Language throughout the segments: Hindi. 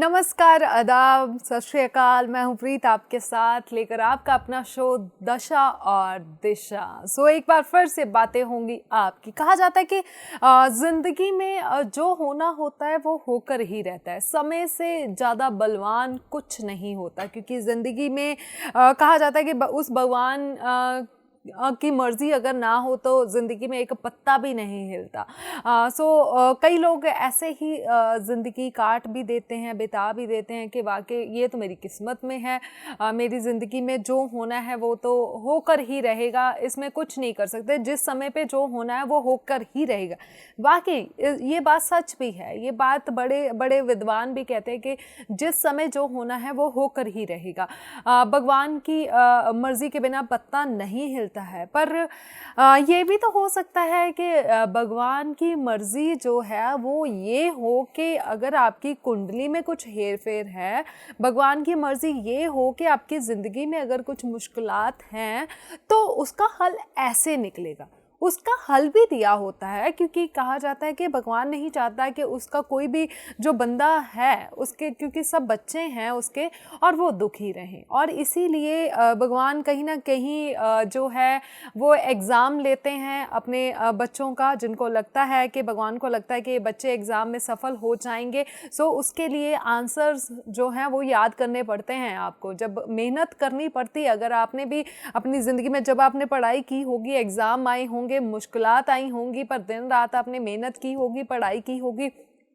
नमस्कार, आदाब, सत श्री अकाल। मैं हूँ प्रीत, आपके साथ लेकर आपका अपना शो दशा और दिशा। एक बार फिर से बातें होंगी आपकी। कहा जाता है कि ज़िंदगी में जो होना होता है वो होकर ही रहता है। समय से ज़्यादा बलवान कुछ नहीं होता, क्योंकि ज़िंदगी में कहा जाता है कि उस भगवान की मर्ज़ी अगर ना हो तो ज़िंदगी में एक पत्ता भी नहीं हिलता। कई लोग ऐसे ही ज़िंदगी काट भी देते हैं, बिता भी देते हैं कि वाकई ये तो मेरी किस्मत में है, मेरी ज़िंदगी में जो होना है वो तो होकर ही रहेगा, इसमें कुछ नहीं कर सकते, जिस समय पे जो होना है वो होकर ही रहेगा। वाकई ये बात सच भी है, ये बात बड़े बड़े विद्वान भी कहते हैं कि जिस समय जो होना है वो होकर ही रहेगा। भगवान की मर्ज़ी के बिना पत्ता नहीं हिलता है। पर ये भी तो हो सकता है कि भगवान की मर्ज़ी जो है वो ये हो कि अगर आपकी कुंडली में कुछ हेर फेर है, भगवान की मर्ज़ी ये हो कि आपकी ज़िंदगी में अगर कुछ मुश्किलात हैं तो उसका हल ऐसे निकलेगा। उसका हल भी दिया होता है, क्योंकि कहा जाता है कि भगवान नहीं चाहता कि उसका कोई भी जो बंदा है उसके, क्योंकि सब बच्चे हैं उसके, और वो दुखी रहें। और इसीलिए भगवान कहीं ना कहीं जो है वो एग्ज़ाम लेते हैं अपने बच्चों का, जिनको लगता है कि भगवान को लगता है कि ये बच्चे एग्ज़ाम में सफल हो जाएंगे। उसके लिए आंसर्स जो हैं वो याद करने पड़ते हैं आपको, जब मेहनत करनी पड़ती है। अगर आपने भी अपनी ज़िंदगी में जब आपने पढ़ाई की होगी, एग्ज़ाम आए होंगे, मुश्किलात आई होंगी, पर दिन रात आपने मेहनत की होगी, पढ़ाई की होगी,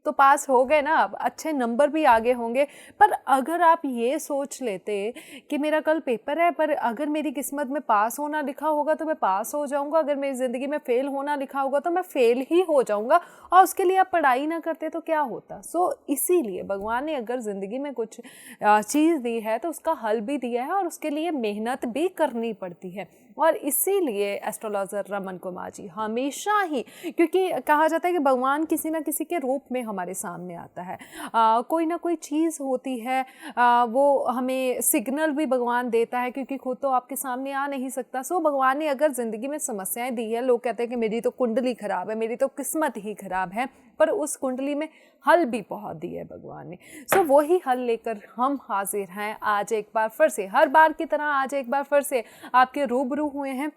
तो पास हो गए ना, अच्छे नंबर भी आगे होंगे। पर अगर आप ये सोच लेते कि मेरा कल पेपर है, पर अगर मेरी किस्मत में पास होना लिखा होगा तो मैं पास हो जाऊंगा, अगर मेरी ज़िंदगी में फ़ेल होना लिखा होगा तो मैं फ़ेल ही हो जाऊंगा, और उसके लिए आप पढ़ाई ना करते तो क्या होता। इसीलिए भगवान ने अगर ज़िंदगी में कुछ चीज़ दी है तो उसका हल भी दिया है, और उसके लिए मेहनत भी करनी पड़ती है। और इसीलिए एस्ट्रोलॉजर रमन कुमार जी हमेशा ही, क्योंकि कहा जाता है कि भगवान किसी न किसी के रूप में हमारे सामने आता है, कोई ना कोई चीज़ होती है, वो हमें सिग्नल भी भगवान देता है, क्योंकि खुद तो आपके सामने आ नहीं सकता। भगवान ने अगर ज़िंदगी में समस्याएं दी है, लोग कहते हैं कि मेरी तो कुंडली ख़राब है, मेरी तो किस्मत ही ख़राब है, पर उस कुंडली में हल भी बहुत दिया है भगवान ने। वही हल लेकर हम हाजिर हैं आज एक बार फिर से, हर बार की तरह आज एक बार फिर से आपके रूबरू हुए हैं,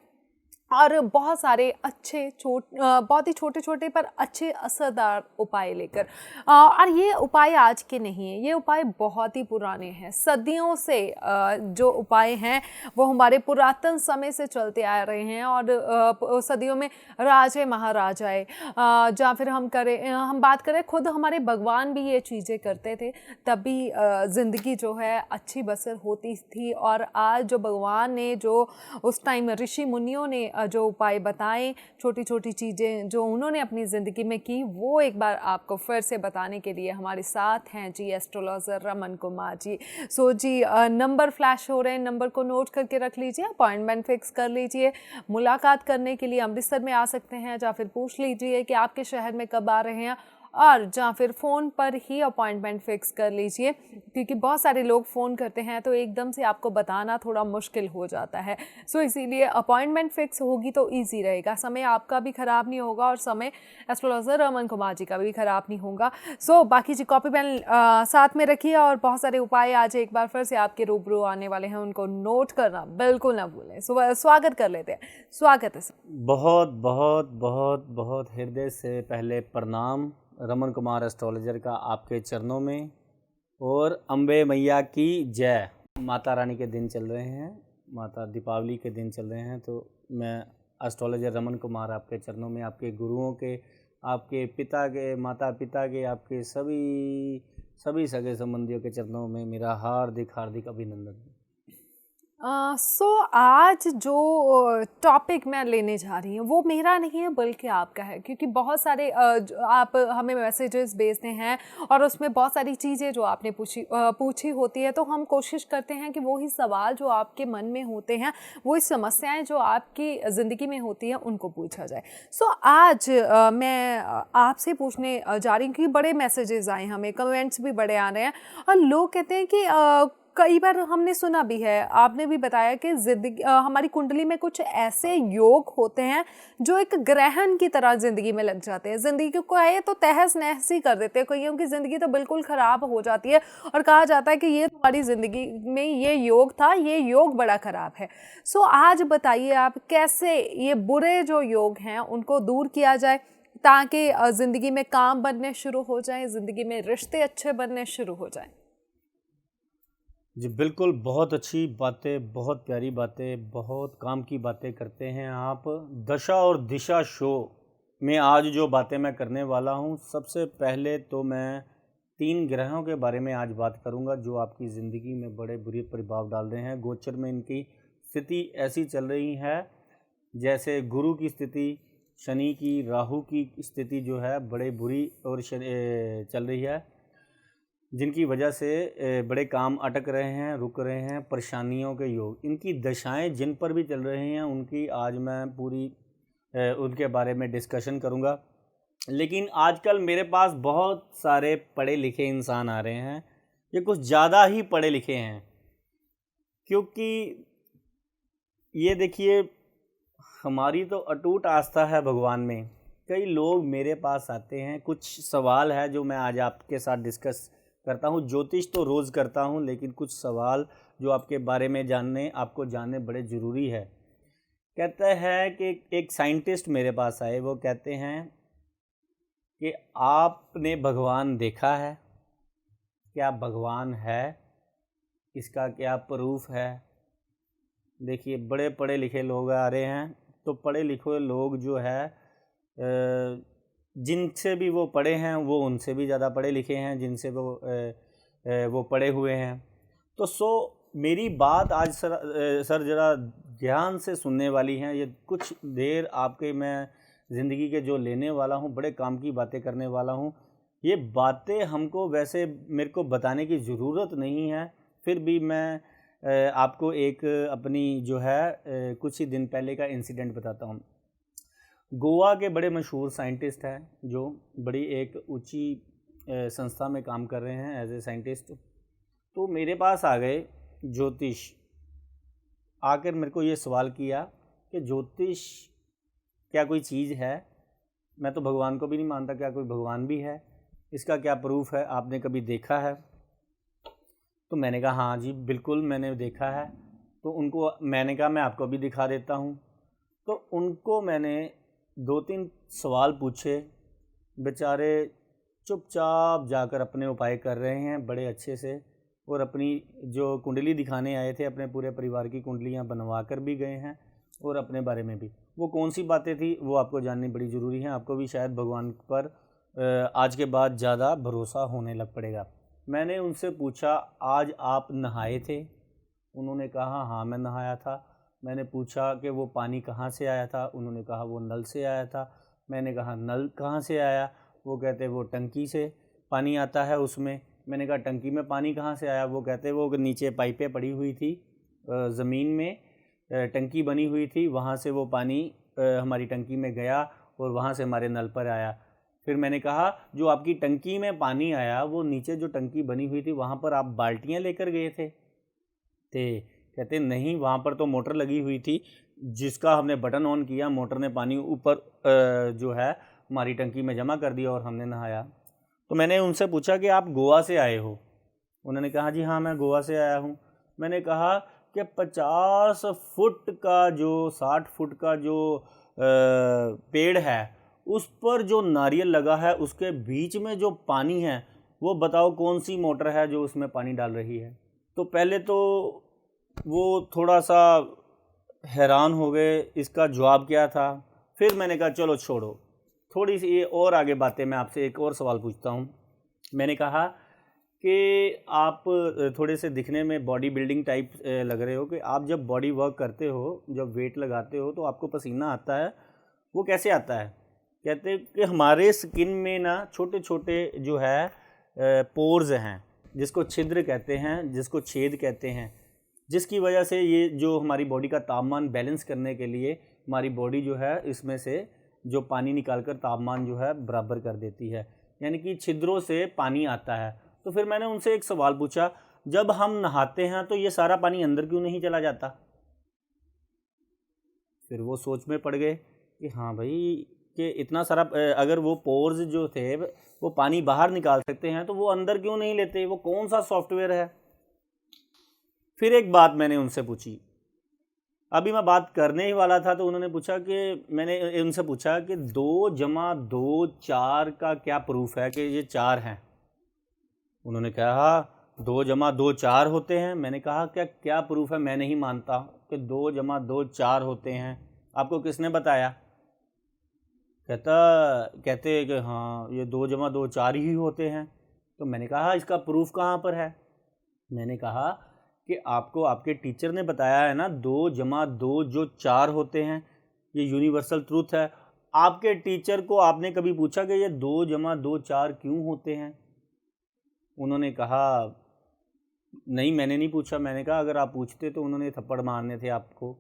और बहुत सारे अच्छे बहुत ही छोटे छोटे पर अच्छे असरदार उपाय लेकर। और ये उपाय आज के नहीं हैं, ये उपाय बहुत ही पुराने हैं। सदियों से जो उपाय हैं वो हमारे पुरातन समय से चलते आ रहे हैं, और सदियों में राजे महाराजाए, या फिर हम बात करें खुद हमारे भगवान भी ये चीज़ें करते थे, तभी ज़िंदगी जो है अच्छी बसर होती थी। और आज जो भगवान ने जो उस टाइम ऋषि मुनियों ने जो उपाय बताएं, छोटी छोटी चीज़ें जो उन्होंने अपनी ज़िंदगी में की, वो एक बार आपको फिर से बताने के लिए हमारे साथ हैं जी एस्ट्रोलॉजर रमन कुमार जी। जी नंबर फ्लैश हो रहे हैं, नंबर को नोट करके रख लीजिए, अपॉइंटमेंट फिक्स कर लीजिए। मुलाकात करने के लिए अमृतसर में आ सकते हैं, या फिर पूछ लीजिए कि आपके शहर में कब आ रहे हैं, और या फिर फ़ोन पर ही अपॉइंटमेंट फ़िक्स कर लीजिए, क्योंकि बहुत सारे लोग फ़ोन करते हैं तो एकदम से आपको बताना थोड़ा मुश्किल हो जाता है। इसीलिए अपॉइंटमेंट फ़िक्स होगी तो इजी रहेगा, समय आपका भी ख़राब नहीं होगा और समय एस्ट्रोलॉजर रमन कुमार जी का भी ख़राब नहीं होगा। बाकी जी कॉपी पेन साथ में रखिए, और बहुत सारे उपाय आज एक बार फिर से आपके रूबरू आने वाले हैं, उनको नोट करना बिल्कुल ना भूलें। स्वागत कर लेते हैं। स्वागत है। बहुत बहुत बहुत बहुत हृदय से पहले प्रणाम रमन कुमार एस्ट्रोलॉजर का आपके चरणों में, और अम्बे मैया की जय। माता रानी के दिन चल रहे हैं, माता दीपावली के दिन चल रहे हैं, तो मैं एस्ट्रोलॉजर रमन कुमार आपके चरणों में, आपके गुरुओं के, आपके पिता के, माता पिता के, आपके सभी सगे संबंधियों के चरणों में मेरा हार्दिक हार्दिक अभिनंदन। आज जो टॉपिक मैं लेने जा रही हूँ वो मेरा नहीं है बल्कि आपका है, क्योंकि बहुत सारे आप हमें मैसेजेस भेजते हैं, और उसमें बहुत सारी चीज़ें जो आपने पूछी होती है, तो हम कोशिश करते हैं कि वही सवाल जो आपके मन में होते हैं, वही समस्याएं जो आपकी ज़िंदगी में होती हैं, उनको पूछा जाए। आज मैं आपसे पूछने जा रही हूँ कि बड़े मैसेजेस आए, हमें कमेंट्स भी बड़े आ रहे हैं, और लोग कहते हैं कि कई बार हमने सुना भी है, आपने भी बताया कि जिंदगी हमारी कुंडली में कुछ ऐसे योग होते हैं जो एक ग्रहण की तरह ज़िंदगी में लग जाते हैं, ज़िंदगी को आए तो तहस नहस ही कर देते हैं, कईयों की ज़िंदगी तो बिल्कुल ख़राब हो जाती है और कहा जाता है कि ये तुम्हारी ज़िंदगी में ये योग था, ये योग बड़ा ख़राब है। सो आज बताइए आप कैसे ये बुरे जो योग हैं उनको दूर किया जाए ताकि ज़िंदगी में काम बनने शुरू हो जाएं, ज़िंदगी में रिश्ते अच्छे बनने शुरू हो जाएं। जी बिल्कुल, बहुत अच्छी बातें, बहुत प्यारी बातें, बहुत काम की बातें करते हैं आप। दशा और दिशा शो में आज जो बातें मैं करने वाला हूँ, सबसे पहले तो मैं 3 ग्रहों के बारे में आज बात करूँगा जो आपकी ज़िंदगी में बड़े बुरे प्रभाव डाल रहे हैं। गोचर में इनकी स्थिति ऐसी चल रही है जैसे गुरु की स्थिति, शनि की, राहु की स्थिति जो है बड़े बुरी और चल रही है, जिनकी वजह से बड़े काम अटक रहे हैं, रुक रहे हैं, परेशानियों के योग। इनकी दशाएं जिन पर भी चल रही हैं उनकी आज मैं पूरी उनके बारे में डिस्कशन करूंगा। लेकिन आजकल मेरे पास बहुत सारे पढ़े लिखे इंसान आ रहे हैं, ये कुछ ज़्यादा ही पढ़े लिखे हैं, क्योंकि ये देखिए हमारी तो अटूट आस्था है भगवान में। कई लोग मेरे पास आते हैं, कुछ सवाल है जो मैं आज आपके साथ डिस्कस करता हूँ। ज्योतिष तो रोज़ करता हूँ, लेकिन कुछ सवाल जो आपके बारे में आपको जानने बड़े ज़रूरी है। कहते हैं कि एक साइंटिस्ट मेरे पास आए, वो कहते हैं कि आपने भगवान देखा है? क्या भगवान है? इसका क्या प्रूफ है? देखिए बड़े पढ़े लिखे लोग आ रहे हैं, तो पढ़े लिखे लोग जो है जिनसे भी वो पढ़े हैं वो उनसे भी ज़्यादा पढ़े लिखे हैं जिनसे वो पढ़े हुए हैं। तो मेरी बात आज सर ज़रा ध्यान से सुनने वाली हैं। ये कुछ देर आपके मैं ज़िंदगी के जो लेने वाला हूँ, बड़े काम की बातें करने वाला हूँ। ये बातें हमको वैसे मेरे को बताने की ज़रूरत नहीं है, फिर भी मैं आपको एक अपनी जो है कुछ ही दिन पहले का इंसिडेंट बताता हूँ। गोवा के बड़े मशहूर साइंटिस्ट हैं जो बड़ी एक ऊंची संस्था में काम कर रहे हैं एज ए साइंटिस्ट। तो मेरे पास आ गए ज्योतिष, आकर मेरे को ये सवाल किया कि ज्योतिष क्या कोई चीज़ है? मैं तो भगवान को भी नहीं मानता, क्या कोई भगवान भी है? इसका क्या प्रूफ है? आपने कभी देखा है? तो मैंने कहा हाँ जी बिल्कुल मैंने देखा है। तो उनको मैंने कहा मैं आपको भी दिखा देता हूँ। तो उनको मैंने 2-3 सवाल पूछे, बेचारे चुपचाप जाकर अपने उपाय कर रहे हैं बड़े अच्छे से, और अपनी जो कुंडली दिखाने आए थे अपने पूरे परिवार की कुंडलियाँ बनवा कर भी गए हैं, और अपने बारे में भी। वो कौन सी बातें थी वो आपको जाननी बड़ी ज़रूरी है। आपको भी शायद भगवान पर आज के बाद ज़्यादा भरोसा होने लग पड़ेगा। मैंने उनसे पूछा आज आप नहाए थे? उन्होंने कहा हाँ मैं नहाया था। मैंने पूछा कि वो पानी कहाँ से आया था? उन्होंने कहा वो नल से आया था। मैंने कहा नल कहाँ से आया? वो कहते वो टंकी से पानी आता है उसमें। मैंने कहा टंकी में पानी कहाँ से आया? वो कहते वो नीचे पाइपें पड़ी हुई थी, ज़मीन में टंकी बनी हुई थी, वहाँ से वो पानी हमारी टंकी में गया और वहाँ से हमारे नल पर आया। फिर मैंने कहा जो आपकी टंकी में पानी आया वो नीचे जो टंकी बनी हुई थी वहाँ पर आप बाल्टियाँ लेकर गए थे? कहते नहीं, वहाँ पर तो मोटर लगी हुई थी, जिसका हमने बटन ऑन किया, मोटर ने पानी ऊपर जो है हमारी टंकी में जमा कर दिया और हमने नहाया। तो मैंने उनसे पूछा कि आप गोवा से आए हो? उन्होंने कहा जी हाँ मैं गोवा से आया हूँ। मैंने कहा कि 50 फुट का जो 60 फुट का जो पेड़ है उस पर जो नारियल लगा है उसके बीच में जो पानी है वो बताओ कौन सी मोटर है जो उसमें पानी डाल रही है? तो पहले तो वो थोड़ा सा हैरान हो गए इसका जवाब क्या था। फिर मैंने कहा चलो छोड़ो, थोड़ी सी ये और आगे बातें, मैं आपसे एक और सवाल पूछता हूँ। मैंने कहा कि आप थोड़े से दिखने में बॉडी बिल्डिंग टाइप लग रहे हो, कि आप जब बॉडी वर्क करते हो, जब वेट लगाते हो तो आपको पसीना आता है, वो कैसे आता है? कहते हैं कि हमारे स्किन में ना छोटे छोटे जो है पोर्स हैं, जिसको छिद्र कहते हैं, जिसको छेद कहते हैं, जिसकी वजह से ये जो हमारी बॉडी का तापमान बैलेंस करने के लिए हमारी बॉडी जो है इसमें से जो पानी निकालकर तापमान जो है बराबर कर देती है, यानी कि छिद्रों से पानी आता है। तो फिर मैंने उनसे एक सवाल पूछा, जब हम नहाते हैं तो ये सारा पानी अंदर क्यों नहीं चला जाता? फिर वो सोच में पड़ गए कि हाँ भाई, कि इतना सारा अगर वो पोर्स जो थे वो पानी बाहर निकाल सकते हैं तो वो अंदर क्यों नहीं लेते? वो कौन सा सॉफ्टवेयर है? फिर एक बात मैंने उनसे पूछी, अभी मैं बात करने ही वाला था तो उन्होंने पूछा कि मैंने उनसे पूछा कि 2 जमा 2 4 का क्या प्रूफ है कि ये 4 हैं? उन्होंने कहा 2 जमा 2 4 होते हैं। मैंने कहा क्या प्रूफ है? मैं नहीं मानता कि 2 जमा 2 4 होते हैं। आपको किसने बताया? कहते कि हाँ ये 2 जमा 2 4 ही होते हैं। तो मैंने कहा इसका प्रूफ कहाँ पर है? मैंने कहा कि आपको आपके टीचर ने बताया है ना 2 जमा 2 जो 4 होते हैं, ये यूनिवर्सल ट्रूथ है। आपके टीचर को आपने कभी पूछा कि ये 2 जमा 2 4 क्यों होते हैं? उन्होंने कहा नहीं, मैंने नहीं पूछा। मैंने कहा अगर आप पूछते तो उन्होंने थप्पड़ मारने थे आपको,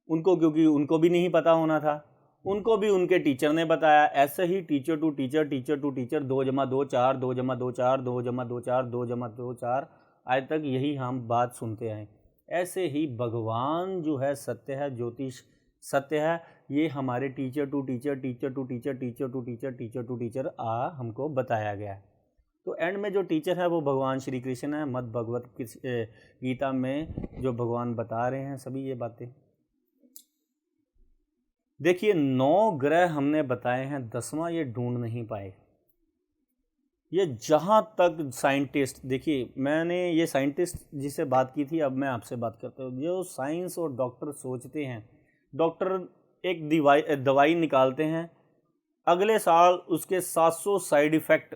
उनको, क्योंकि उनको भी नहीं पता होना था, उनको भी उनके टीचर ने बताया। ऐसे ही teacher to teacher, teacher to teacher, 2 जमा 2 4, 2 जमा 2 4, 2 जमा 2 4, 2 जमा 2 4, आज तक यही हम बात सुनते आए। ऐसे ही भगवान जो है सत्य है, ज्योतिष सत्य है, ये हमारे teacher to teacher, teacher to teacher, teacher to teacher, teacher to teacher हमको बताया गया है। तो एंड में जो टीचर है वो भगवान श्री कृष्ण है। मद् भगवत गीता में जो भगवान बता रहे हैं सभी ये बातें। देखिए 9 ग्रह हमने बताए हैं, 10वां ये ढूंढ नहीं पाए। ये जहाँ तक साइंटिस्ट, देखिए मैंने ये साइंटिस्ट जिससे बात की थी, अब मैं आपसे बात करता हूँ। जो साइंस और डॉक्टर सोचते हैं, डॉक्टर एक दवाई निकालते हैं, अगले साल उसके 700 साइड इफ़ेक्ट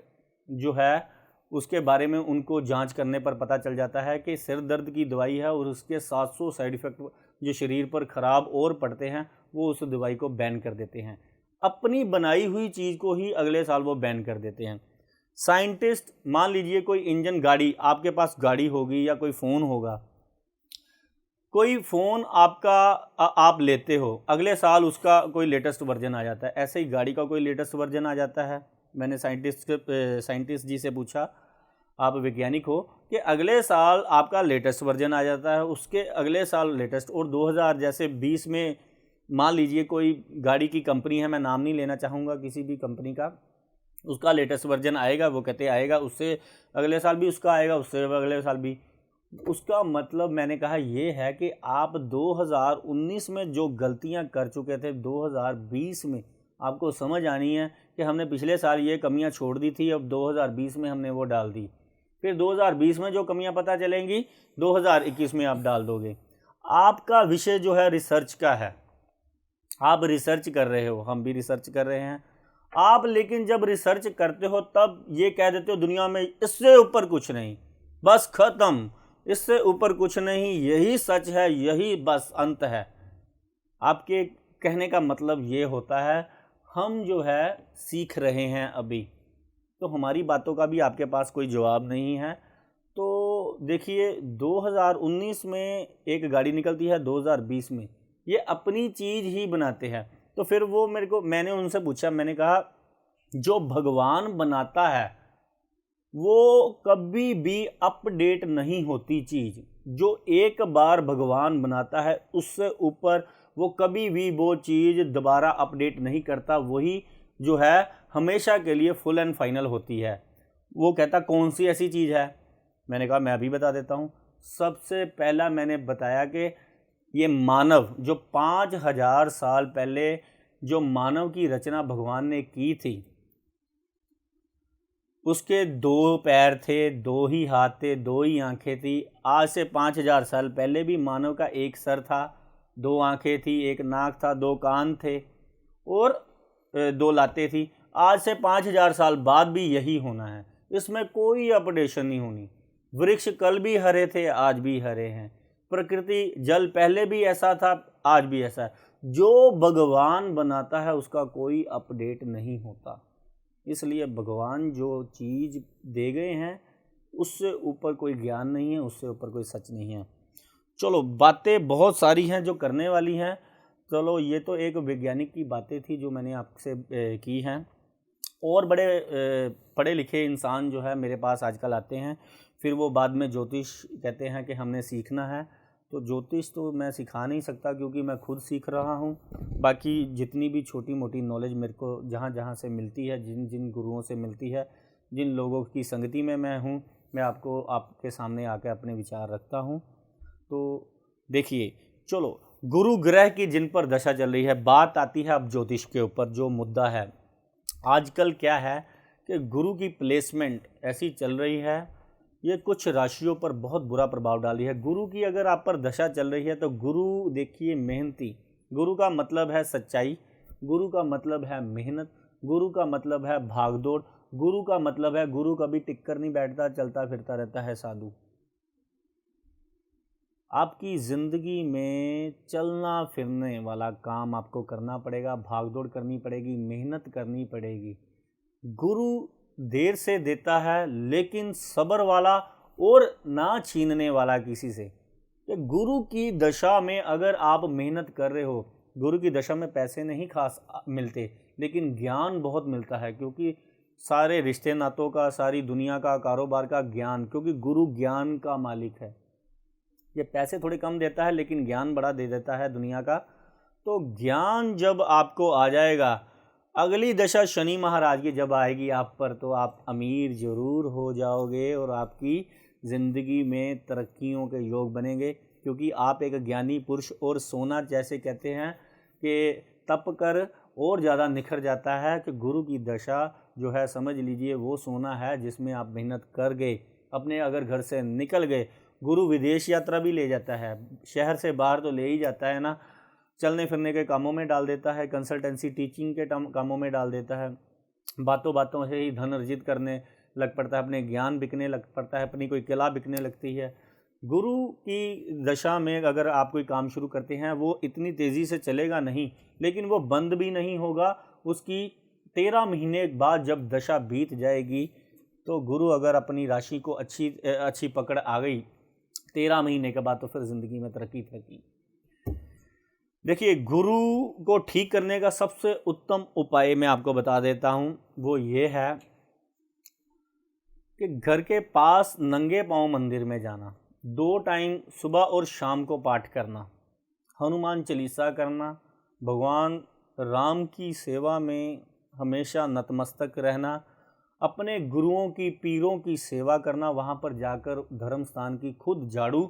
जो है उसके बारे में उनको जांच करने पर पता चल जाता है कि सिर दर्द की दवाई है और उसके 700 साइड इफ़ेक्ट जो शरीर पर ख़राब और पड़ते हैं वो उस दवाई को बैन कर देते हैं। अपनी बनाई हुई चीज़ को ही अगले साल वो बैन कर देते हैं। साइंटिस्ट, मान लीजिए कोई इंजन गाड़ी, आपके पास गाड़ी होगी या कोई फ़ोन होगा, कोई फ़ोन आपका आप लेते हो, अगले साल उसका कोई लेटेस्ट वर्जन आ जाता है। ऐसे ही गाड़ी का कोई लेटेस्ट वर्जन आ जाता है। मैंने साइंटिस्ट जी से पूछा, आप वैज्ञानिक हो, कि अगले साल आपका लेटेस्ट वर्जन आ जाता है, उसके अगले साल लेटेस्ट, और 2000 जैसे 20 में मान लीजिए कोई गाड़ी की कंपनी है, मैं नाम नहीं लेना चाहूँगा किसी भी कंपनी का, उसका लेटेस्ट वर्जन आएगा, वो कहते आएगा, उससे अगले साल भी उसका आएगा, उससे अगले साल भी। उसका मतलब मैंने कहा ये है कि आप 2019 में जो गलतियां कर चुके थे 2020 में आपको समझ आनी है कि हमने पिछले साल ये कमियां छोड़ दी थी, अब 2020 में हमने वो डाल दी। फिर 2020 में जो कमियां पता चलेंगी 2021 में आप डाल दोगे। आपका विषय जो है रिसर्च का है, आप रिसर्च कर रहे हो, हम भी रिसर्च कर रहे हैं। आप लेकिन जब रिसर्च करते हो तब ये कह देते हो दुनिया में इससे ऊपर कुछ नहीं, बस ख़त्म, इससे ऊपर कुछ नहीं, यही सच है, यही बस अंत है। आपके कहने का मतलब ये होता है हम जो है सीख रहे हैं अभी, तो हमारी बातों का भी आपके पास कोई जवाब नहीं है। तो देखिए 2019 में एक गाड़ी निकलती है, 2020 में ये अपनी चीज़ ही बनाते हैं। तो फिर वो मैंने उनसे पूछा, मैंने कहा जो भगवान बनाता है वो कभी भी अपडेट नहीं होती चीज़, जो एक बार भगवान बनाता है उससे ऊपर वो कभी भी वो चीज़ दोबारा अपडेट नहीं करता, वही जो है हमेशा के लिए फुल एंड फाइनल होती है। वो कहता कौन सी ऐसी चीज़ है? मैंने कहा मैं अभी बता देता हूँ। सबसे पहला मैंने बताया कि ये मानव जो 5000 साल पहले जो मानव की रचना भगवान ने की थी, उसके 2 पैर थे, 2 ही हाथ थे, 2 ही आंखें थी। आज से 5000 साल पहले भी मानव का एक सर था, 2 आंखें थी, एक नाक था, 2 कान थे और 2 लातें थी। आज से 5000 साल बाद भी यही होना है, इसमें कोई अपडेशन नहीं होनी। वृक्ष कल भी हरे थे, आज भी हरे हैं। प्रकृति जल पहले भी ऐसा था, आज भी ऐसा है। जो भगवान बनाता है उसका कोई अपडेट नहीं होता। इसलिए भगवान जो चीज़ दे गए हैं उससे ऊपर कोई ज्ञान नहीं है, उससे ऊपर कोई सच नहीं है। चलो बातें बहुत सारी हैं जो करने वाली हैं। चलो ये तो एक वैज्ञानिक की बातें थी जो मैंने आपसे की हैं। और बड़े पढ़े लिखे इंसान जो है मेरे पास आजकल आते हैं, फिर वो बाद में ज्योतिष कहते हैं कि हमने सीखना है। तो ज्योतिष तो मैं सिखा नहीं सकता क्योंकि मैं खुद सीख रहा हूँ। बाकी जितनी भी छोटी मोटी नॉलेज मेरे को जहाँ जहाँ से मिलती है, जिन जिन गुरुओं से मिलती है, जिन लोगों की संगति में मैं हूँ, मैं आपको आपके सामने आकर अपने विचार रखता हूँ। तो देखिए, चलो, गुरु ग्रह की जिन पर दशा चल रही है, बात आती है अब ज्योतिष के ऊपर। जो मुद्दा है आजकल क्या है कि गुरु की प्लेसमेंट ऐसी चल रही है, ये कुछ राशियों पर बहुत बुरा प्रभाव डाल रही है। गुरु की अगर आप पर दशा चल रही है तो गुरु देखिए मेहनती, गुरु का मतलब है सच्चाई, गुरु का मतलब है मेहनत, गुरु का मतलब है भागदौड़, गुरु का मतलब है गुरु कभी टिक कर नहीं बैठता, चलता फिरता रहता है साधु। आपकी ज़िंदगी में चलना फिरने वाला काम आपको करना पड़ेगा, भागदौड़ करनी पड़ेगी, मेहनत करनी पड़ेगी। गुरु देर से देता है लेकिन सब्र वाला और ना छीनने वाला किसी से। कि गुरु की दशा में अगर आप मेहनत कर रहे हो, गुरु की दशा में पैसे नहीं खास मिलते लेकिन ज्ञान बहुत मिलता है, क्योंकि सारे रिश्ते नातों का, सारी दुनिया का, कारोबार का ज्ञान, क्योंकि गुरु ज्ञान का मालिक है। ये पैसे थोड़े कम देता है लेकिन ज्ञान बड़ा दे देता है दुनिया का। तो ज्ञान जब आपको आ जाएगा, अगली दशा शनि महाराज की जब आएगी आप पर, तो आप अमीर ज़रूर हो जाओगे और आपकी ज़िंदगी में तरक्कियों के योग बनेंगे, क्योंकि आप एक ज्ञानी पुरुष। और सोना जैसे कहते हैं कि तप कर और ज़्यादा निखर जाता है, कि गुरु की दशा जो है समझ लीजिए वो सोना है जिसमें आप मेहनत कर गए, अपने अगर घर से निकल गए। गुरु विदेश यात्रा भी ले जाता है, शहर से बाहर तो ले ही जाता है ना, चलने फिरने के कामों में डाल देता है, कंसल्टेंसी टीचिंग के कामों में डाल देता है, बातों बातों से ही धन अर्जित करने लग पड़ता है, अपने ज्ञान बिकने लग पड़ता है, अपनी कोई कला बिकने लगती है। गुरु की दशा में अगर आप कोई काम शुरू करते हैं, वो इतनी तेज़ी से चलेगा नहीं, लेकिन वो बंद भी नहीं होगा। उसकी 13 महीने बाद जब दशा बीत जाएगी, तो गुरु अगर अपनी राशि को अच्छी पकड़ आ गई 13 महीने के बाद, तो फिर ज़िंदगी में तरक्की। देखिए, गुरु को ठीक करने का सबसे उत्तम उपाय मैं आपको बता देता हूँ, वो ये है कि घर के पास नंगे पांव मंदिर में जाना, 2 टाइम सुबह और शाम को पाठ करना, हनुमान चालीसा करना, भगवान राम की सेवा में हमेशा नतमस्तक रहना, अपने गुरुओं की, पीरों की सेवा करना, वहाँ पर जाकर धर्म स्थान की खुद झाड़ू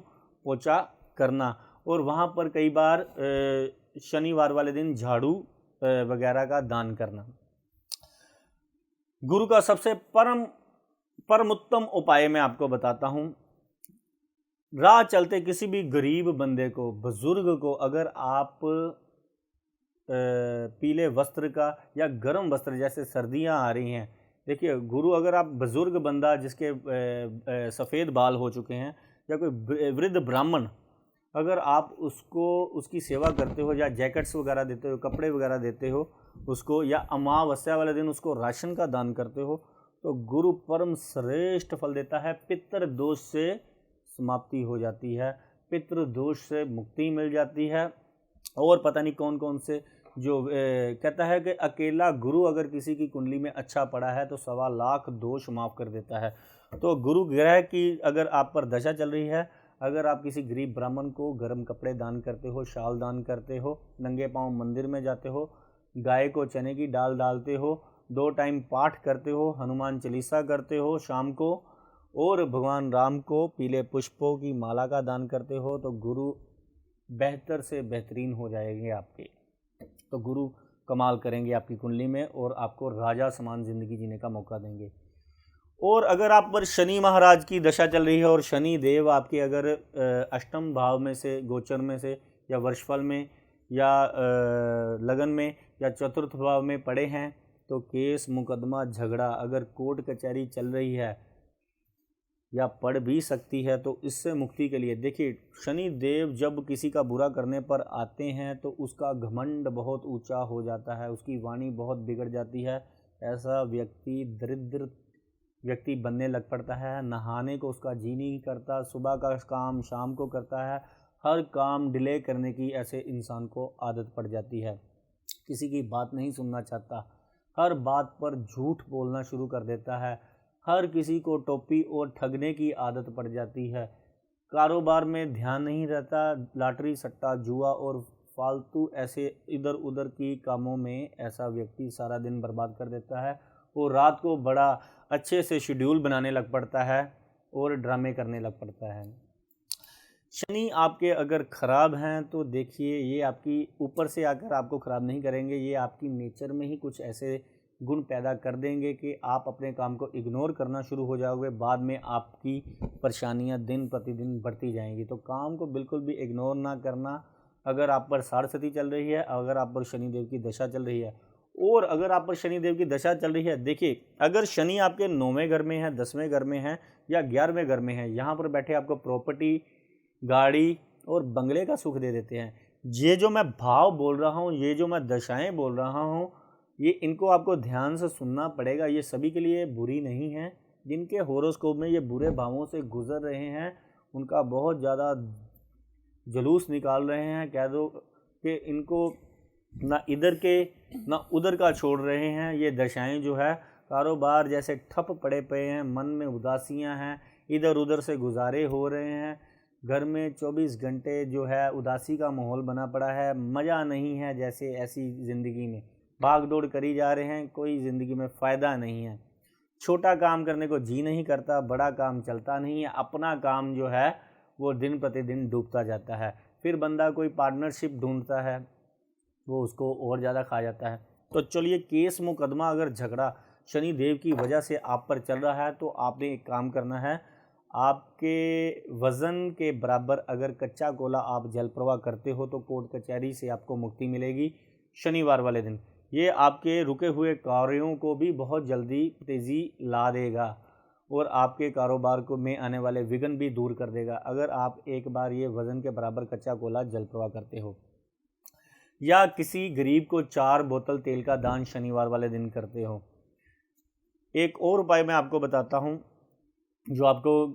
पोछा करना, और वहाँ पर कई बार शनिवार वाले दिन झाड़ू वगैरह का दान करना। गुरु का सबसे परम उत्तम उपाय मैं आपको बताता हूँ। राह चलते किसी भी गरीब बंदे को, बुजुर्ग को, अगर आप पीले वस्त्र का या गर्म वस्त्र, जैसे सर्दियाँ आ रही हैं, देखिए गुरु, अगर आप बुजुर्ग बंदा जिसके सफ़ेद बाल हो चुके हैं, या कोई वृद्ध ब्राह्मण, अगर आप उसकी सेवा करते हो, या जैकेट्स वगैरह देते हो, कपड़े वगैरह देते हो उसको, या अमावस्या वाले दिन उसको राशन का दान करते हो, तो गुरु परम श्रेष्ठ फल देता है। पितृ दोष से समाप्ति हो जाती है, पितृ दोष से मुक्ति मिल जाती है। और पता नहीं कौन कौन से जो कहता है कि अकेला गुरु अगर किसी की कुंडली में अच्छा पड़ा है तो 1.25 लाख दोष माफ़ कर देता है। तो गुरु ग्रह की अगर आप पर दशा चल रही है, अगर आप किसी गरीब ब्राह्मण को गर्म कपड़े दान करते हो, शाल दान करते हो, नंगे पांव मंदिर में जाते हो, गाय को चने की दाल डालते हो, 2 टाइम पाठ करते हो, हनुमान चालीसा करते हो शाम को, और भगवान राम को पीले पुष्पों की माला का दान करते हो, तो गुरु बेहतर से बेहतरीन हो जाएंगे आपके। तो गुरु कमाल करेंगे आपकी कुंडली में और आपको राजा समान ज़िंदगी जीने का मौका देंगे। और अगर आप पर शनि महाराज की दशा चल रही है और शनि देव आपके अगर अष्टम भाव में से, गोचर में से, या वर्षफल में, या लगन में, या चतुर्थ भाव में पड़े हैं, तो केस मुकदमा झगड़ा अगर कोर्ट कचहरी चल रही है या पड़ भी सकती है, तो इससे मुक्ति के लिए देखिए, शनि देव जब किसी का बुरा करने पर आते हैं तो उसका घमंड बहुत ऊंचा हो जाता है, उसकी वाणी बहुत बिगड़ जाती है, ऐसा व्यक्ति दरिद्र व्यक्ति बनने लग पड़ता है, नहाने को उसका जी नहीं करता, सुबह का काम शाम को करता है, हर काम डिले करने की ऐसे इंसान को आदत पड़ जाती है, किसी की बात नहीं सुनना चाहता, हर बात पर झूठ बोलना शुरू कर देता है, हर किसी को टोपी और ठगने की आदत पड़ जाती है, कारोबार में ध्यान नहीं रहता, लॉटरी सट्टा जुआ और फालतू ऐसे इधर उधर की कामों में ऐसा व्यक्ति सारा दिन बर्बाद कर देता है और रात को बड़ा अच्छे से शेड्यूल बनाने लग पड़ता है और ड्रामे करने लग पड़ता है। शनि आपके अगर ख़राब हैं तो देखिए ये आपकी ऊपर से आकर आपको ख़राब नहीं करेंगे, ये आपकी नेचर में ही कुछ ऐसे गुण पैदा कर देंगे कि आप अपने काम को इग्नोर करना शुरू हो जाओगे। बाद में आपकी परेशानियां दिन प्रतिदिन बढ़ती जाएंगी। तो काम को बिल्कुल भी इग्नोर ना करना। अगर आप पर साढ़सती चल रही है, अगर आप पर शनिदेव की दशा चल रही है और अगर आप पर शनिदेव की दशा चल रही है, देखिए अगर शनि आपके 9वें घर में है, 10वें घर में है या 11वें घर में है, यहाँ पर बैठे आपको प्रॉपर्टी, गाड़ी और बंगले का सुख दे देते हैं। ये जो मैं भाव बोल रहा हूँ, ये जो मैं दशाएं बोल रहा हूँ, ये इनको आपको ध्यान से सुनना पड़ेगा। ये सभी के लिए बुरी नहीं है। जिनके हॉरोस्कोप में ये बुरे भावों से गुजर रहे हैं उनका बहुत ज़्यादा जुलूस निकाल रहे हैं, कह दो कि इनको ना इधर के ना उधर का छोड़ रहे हैं। ये दशाएं जो है कारोबार जैसे ठप पड़े पे हैं, मन में उदासियां हैं, इधर उधर से गुजारे हो रहे हैं, घर में 24 घंटे जो है उदासी का माहौल बना पड़ा है, मज़ा नहीं है। जैसे ऐसी ज़िंदगी में भाग दौड़ करी जा रहे हैं, कोई ज़िंदगी में फ़ायदा नहीं है। छोटा काम करने को जी नहीं करता, बड़ा काम चलता नहीं है, अपना काम जो है वो दिन प्रतिदिन डूबता जाता है। फिर बंदा कोई पार्टनरशिप ढूंढता है, वो उसको और ज़्यादा खा जाता है। तो चलिए, केस मुकदमा अगर झगड़ा शनि देव की वजह से आप पर चल रहा है तो आपने एक काम करना है। आपके वज़न के बराबर अगर कच्चा कोला आप जल प्रवाह करते हो तो कोर्ट कचहरी से आपको मुक्ति मिलेगी शनिवार वाले दिन। ये आपके रुके हुए कार्यों को भी बहुत जल्दी तेज़ी ला देगा और आपके कारोबार को में आने वाले विघ्न भी दूर कर देगा अगर आप एक बार ये वज़न के बराबर कच्चा कोला जल प्रवाह करते हो, या किसी गरीब को 4 बोतल तेल का दान शनिवार वाले दिन करते हो। एक और उपाय मैं आपको बताता हूँ जो आपको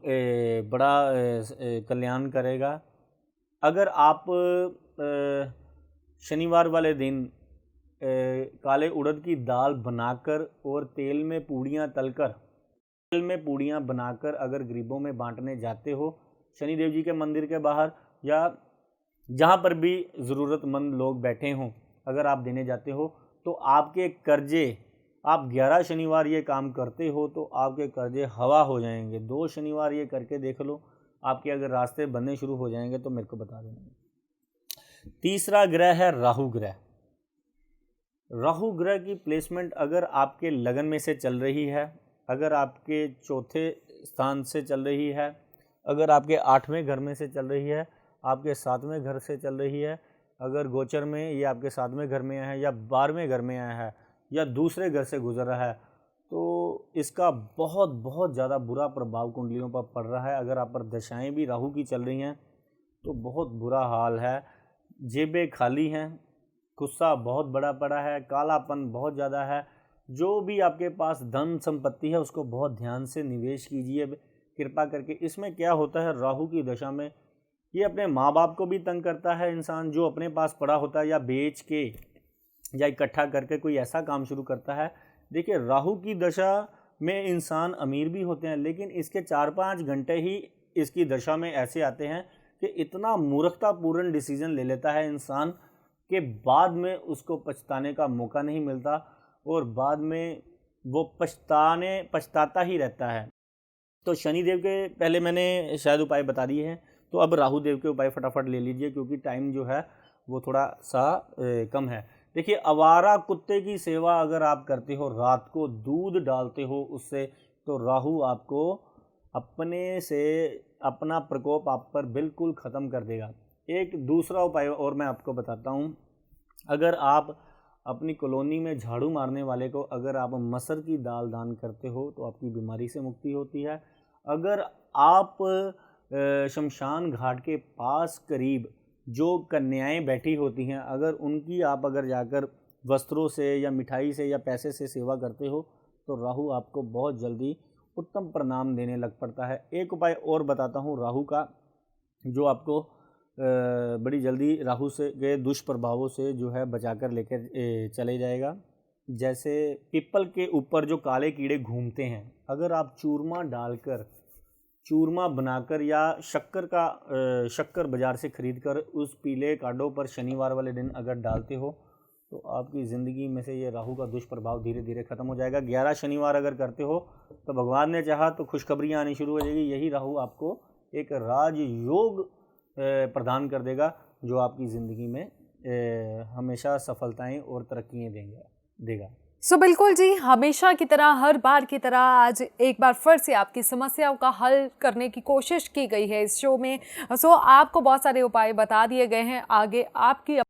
बड़ा कल्याण करेगा। अगर आप शनिवार वाले दिन काले उड़द की दाल बनाकर और तेल में पूड़ियाँ बनाकर अगर गरीबों में बांटने जाते हो शनिदेव जी के मंदिर के बाहर या जहाँ पर भी ज़रूरतमंद लोग बैठे हों, अगर आप देने जाते हो तो आपके कर्जे, आप 11 शनिवार ये काम करते हो तो आपके कर्जे हवा हो जाएंगे। 2 शनिवार ये करके देख लो, आपके अगर रास्ते बनने शुरू हो जाएंगे तो मेरे को बता देना। तीसरा ग्रह है राहु ग्रह। राहु ग्रह की प्लेसमेंट अगर आपके लगन में से चल रही है, अगर आपके चौथे स्थान से चल रही है, अगर आपके 8वें घर में से चल रही है, आपके 7वें घर से चल रही है, अगर गोचर में ये आपके 7वें घर में है या 12वें घर में आया है या दूसरे घर से गुजर रहा है, तो इसका बहुत ज़्यादा बुरा प्रभाव कुंडलियों पर पड़ रहा है। अगर आप पर दशाएं भी राहु की चल रही हैं तो बहुत बुरा हाल है। जेबें खाली हैं, गुस्सा बहुत बड़ा पड़ा है, कालापन बहुत ज़्यादा है। जो भी आपके पास धन संपत्ति है उसको बहुत ध्यान से निवेश कीजिए कृपा करके। इसमें क्या होता है, राहु की दशा में ये अपने माँ बाप को भी तंग करता है इंसान, जो अपने पास पड़ा होता है या बेच के या इकट्ठा करके कोई ऐसा काम शुरू करता है। देखिए, राहु की दशा में इंसान अमीर भी होते हैं, लेकिन इसके 4-5 घंटे ही इसकी दशा में ऐसे आते हैं कि इतना मूर्खतापूर्ण डिसीजन ले लेता है इंसान कि बाद में उसको पछताने का मौका नहीं मिलता और बाद में वो पछताता ही रहता है। तो शनिदेव के पहले मैंने शायद उपाय बता दिए हैं, तो अब राहु देव के उपाय फटाफट ले लीजिए क्योंकि टाइम जो है वो थोड़ा सा कम है। देखिए, आवारा कुत्ते की सेवा अगर आप करते हो, रात को दूध डालते हो उससे, तो राहु आपको अपने से अपना प्रकोप आप पर बिल्कुल ख़त्म कर देगा। एक दूसरा उपाय और मैं आपको बताता हूँ। अगर आप अपनी कॉलोनी में झाड़ू मारने वाले को अगर आप मसर की दाल दान करते हो तो आपकी बीमारी से मुक्ति होती है। अगर आप शमशान घाट के पास करीब जो कन्याएं बैठी होती हैं, अगर उनकी आप अगर जाकर वस्त्रों से या मिठाई से या पैसे से सेवा करते हो तो राहु आपको बहुत जल्दी उत्तम परिणाम देने लग पड़ता है। एक उपाय और बताता हूँ राहु का, जो आपको बड़ी जल्दी राहु से के दुष्प्रभावों से जो है बचाकर लेकर चले जाएगा। जैसे पीपल के ऊपर जो काले कीड़े घूमते हैं, अगर आप चूरमा डालकर, चूरमा बनाकर या शक्कर बाज़ार से ख़रीद कर उस पीले कांटों पर शनिवार वाले दिन अगर डालते हो तो आपकी ज़िंदगी में से ये राहु का दुष्प्रभाव धीरे धीरे ख़त्म हो जाएगा। 11 शनिवार अगर करते हो तो भगवान ने चाहा तो खुशखबरियाँ आनी शुरू हो जाएगी। यही राहु आपको एक राजयोग प्रदान कर देगा, जो आपकी ज़िंदगी में हमेशा सफलताएं और तरक्कियाँ देगा। सो बिल्कुल जी, हमेशा की तरह, हर बार की तरह आज एक बार फिर से आपकी समस्याओं का हल करने की कोशिश की गई है इस शो में। सो आपको बहुत सारे उपाय बता दिए गए हैं। आगे आपकी